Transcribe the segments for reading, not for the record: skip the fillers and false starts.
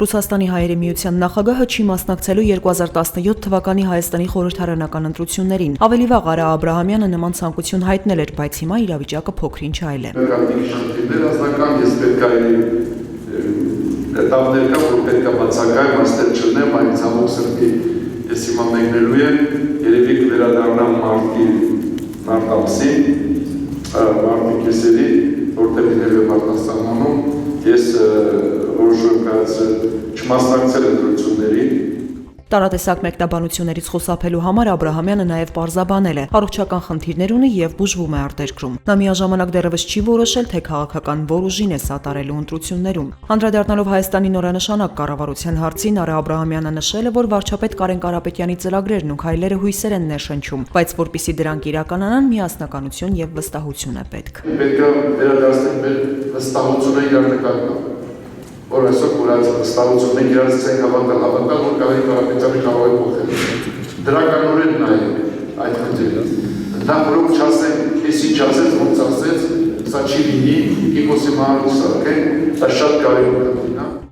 Ռուսաստանի հայերի միության նախագահը չի մասնակցելու 2017 թվականի Հայաստանի խորհրդարանական ընտրություններին։ Ավելի վաղ Արա Աբրահամյանը նման ցանկություն հայտնել էր, բայց հիմա իրավիճակը փոքր-ինչ այլ է։ Չմասնակցել ընտրություններին։ Տարատեսակ մեկնաբանություններից խուսափելու համար Աբրահամյանը նաև պարզաբանել է, առողջական խնդիրներ ունի եւ բուժվում է արտերկրում։ Նա միաժամանակ դեռևս չի որոշել, թե քաղաքական որ ուժին է սատարելու ընտրություններում։ Անդրադառնալով Հայաստանի նորանշանակ կառավարության հարցին, Արա Աբրահամյանը նշել է, որ վարչապետ Կարեն Կարապետյանի ծրագրերն ու քայլերը հույսեր են ներշնչում, բայց որպեսզի դրանք իրականանան, միասնականություն եւ վստահություն է պետք։ Պետք է վերադարձնել մեր վստահությունը իրար նկատմամբ։ Որ այսօր կուրած վստահությունն է իրարից ենք հավատալ, որ Կարեն Կարապետյանը կարող է փոխել։ Դրականորեն նայենք այդ խնդիրը։ Նա որոք չասեն, ես ինչ ասեց, ոնց ասեց, սա չի լինի, Կիկոսի մանրուսակ, դա շատ կարևոր է։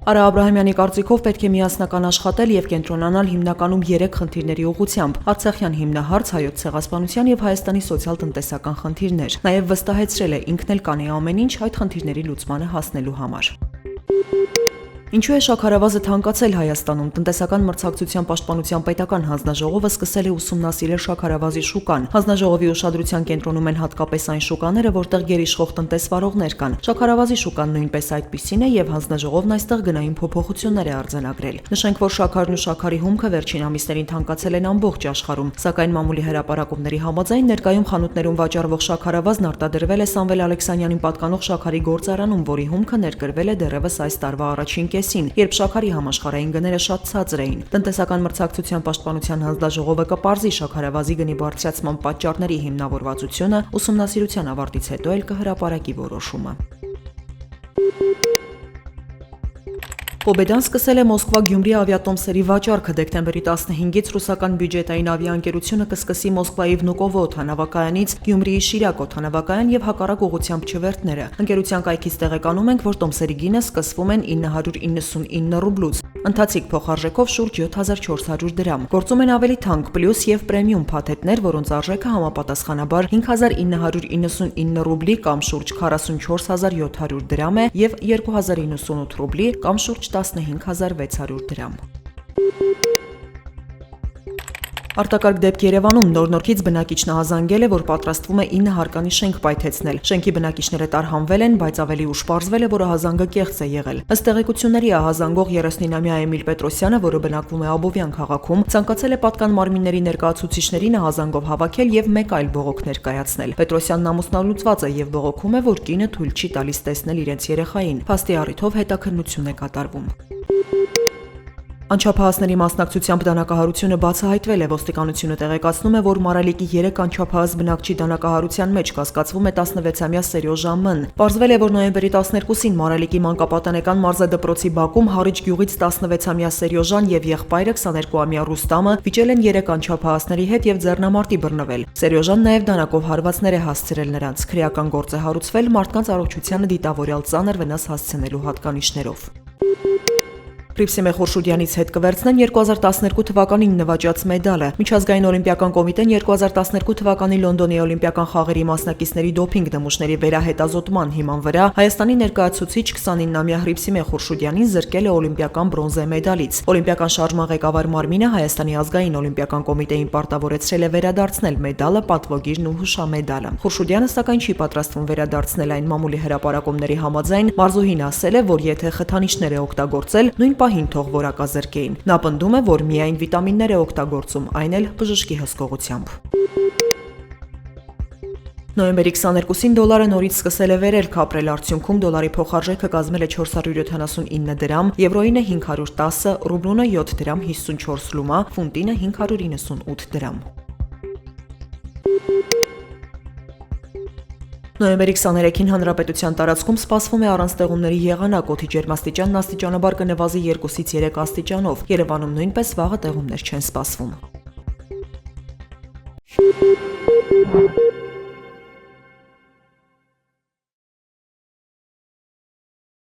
Արա Աբրահամյանի կարծիքով պետք է միասնական աշխատել եւ կենտրոնանալ հիմնականում 3 խնդիրների ուղղությամբ՝ Արցախյան հիմնահարց, Հայոց ցեղասպանության եւ Հայաստանի սոցիալ-տնտեսական խնդիրներ։ Նաեւ վստահեցրել է ինքն էլ կանի ամեն ինչ այդ խնդիրների լուծմանը հասնելու համար։ Ինչու է շաքարավազը թանկացել Հայաստանում։ Տնտեսական մրցակցության պաշտպանության պետական հանձնաժողովը սկսել է ուսումնասիրել շաքարավազի շուկան։ Հանձնաժողովի ուշադրության կենտրոնում են հատկապես այն շուկաները, որտեղ գերիշխող տնտեսվարողներ կան։ Շաքարավազի շուկան նույնպես այդպիսին է եւ հանձնաժողովն այստեղ գնային փոփոխություններ է արձանագրել։ Նշենք, որ շաքարն ու շաքարի հումքը վերջին ամիսներին թանկացել են ամբողջ աշխարհում, սակայն մամուլի հրապարակումների համաձայն ներկայում խանութներում վաճառվող շաքարավազն արտադրվել է Սամվել Ալեքսանյանին պատկանող շաքարի գործարանում, որի հումքը ներկրվել է դեռևս այս տարվա առաջին երբ շաքարի համաշխարհային գները շատ ցածր էին։ Տնտեսական մրցակցության պաշտպանության հանձնաժողովը կպարզի շաքարավազի գնի բարձրացման պատճառների հիմնավորվածությունը, ուսումնասիրության ավարտից հետո էլ կհրապարակի որոշումը։ Պոբեդան սկսել է Մոսկվա-Գյումրի ավիատոմսերի վաճառքը դեկտեմբերի 15-ից ռուսական բյուջետային ավիաընկերությունը կսկսի Մոսկվայի Վնուկովո օդանավակայանից Գյումրիի Շիրակ օդանավակայան եւ հակառակ ուղղությամբ չվերթները։ Ընկերության կայքից տեղեկանում ենք, որ տոմսերի գինը սկսվում են 999 ռուբլուց, ընթացիկ փոխարժեքով շուրջ 7400 դրամ։ Գործում են ավելի թանկ պլյուս եւ պրեմիում փաթեթներ, որոնց արժեքը համապատասխանաբար 5999 ռուբլի կամ շուրջ 44700 դրամ է եւ 2098 ռուբլի կամ շուրջ 15600 դրամ։ Արտակարգ դեպք Երևանում նոր-նորքից բնակիչն ահազանգել է, որ պատրաստվում է 9 հարկանի շենք պայթեցնել։ Շենքի բնակիչները տարհանվել են, բայց ավելի ուշ պարզվել է, որ ահազանգը կեղծ է եղել։ Ըստ տեղեկությունների ահազանգող 39-ամյա Էմիլ Պետրոսյանը, որը բնակվում է Աբովյան քաղաքում, ցանկացել է պատկան մարմինների ներկայացուցիչներին ահազանգով հավաքել եւ մեկ այլ բողոք ներկայացնել։ Պետրոսյանն ամուսնալուծված է եւ բողոքում է, որ կինը թույլ չի տալիս տեսնել իրենց երեխային։ Փաստի առիթով հետաքննություն է կատարվում։ Անչափահասների մասնակցությամբ դանակահարությունը բացահայտվել է։ Ոստիկանությունը տեղեկացնում է, որ Մարալիկի 3 անչափահաս բնակչի դանակահարության մեջ կասկածվում է 16-ամյա Սերյոժա Մ-ն։ Պարզվել է, որ նոյեմբերի 12-ին Մարալիկի մանկապատանեկան մարզադպրոցի բակում Հառիջ գյուղից 16-ամյա Սերյոժան եւ եղբայրը 22-ամյա Ռուստամը վիճել են 3 անչափահասների հետ եւ ձեռնամարտի բռնվել։ Սերյոժան նաեւ դանակով հարվածներ է հասցրել նրանց։ Քրեական գործ է հարուցվել մարդկանց առողջությանը դիտավորյալ ծանր վնաս հասցնելու հատկանիշներով։ Հռիփսիմե Խորշուդյանից հետ կվերցնեն 2012 թվականին նվաճած մեդալը։ Միջազգային օլիմպիական կոմիտեն 2012 թվականի Լոնդոնի օլիմպիական խաղերի մասնակիցների դոփինգ նմուշների վերահետազոտման հիման վրա Հայաստանի ներկայացուցիչ 29-ամյա Հռիփսիմե Խորշուդյանին զրկել է օլիմպիական բրոնզե մեդալից։ Օլիմպիական շարժման ղեկավար Մարմինը Հայաստանի ազգային օլիմպիական կոմիտեին պարտավորեցրել է վերադարձնել մեդալը, պատվոգիրն ու հուշամեդալը։ Խորշուդյանը սակայն չի պատրաստվում վերադարձնել այն մամուլի հրապարակումների համաձայն։ Մարզուհին ասել է, որ եթե խթանիչներ է օգտագործել, նույն պահին թող որակազրկեին։ Նա պնդում է, որ միայն վիտամիններ է օգտագործում, այն էլ բժշկի հսկողությամբ։ Նոյեմբերի 22-ին դոլարը նորից սկսել է վերելք ապրել, արդյունքում դոլարի փոխարժեքը կազմել է 479 դրամ, եվրոինը 510, ռուբլունը 7 դրամ 54 լումա, ֆունտինը 598 դրամ։ Նոյեմբերի 23-ին հանրապետության տարածքում սպասվում է առանց տեղումների եղանակ, օդի ջերմաստիճանն աստիճանաբար կնվազի 2-ից 3 աստիճանով։ Երևանում նույնպես վաղը տեղումներ չեն սպասվում։